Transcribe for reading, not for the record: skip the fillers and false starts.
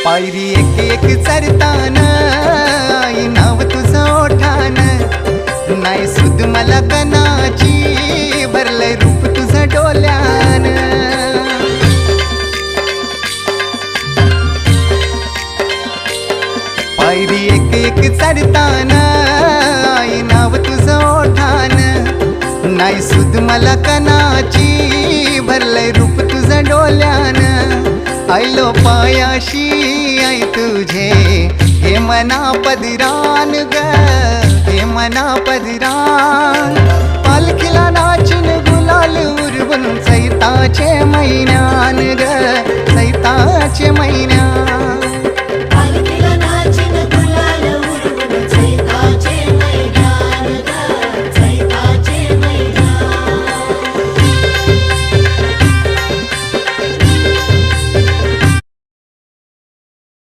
पायरी एक एक चरताना आई नाव तुझं ओठान, नाही सुद मला कनाची भरलंय रूप तुझं डोल्यान। पायरी एक एक चरताना आई नाव तुझं ओठान, नाही सुद मला कनाची भरलंय रूप तुझं डोल्यान। आयलो पायाशी आई तुझे हे मना पदरान ग, हे मना पदरान। पालखीला नाचून गुलाल उरवून चैताचे महिन्यान ग, चैताचे महिन्यान।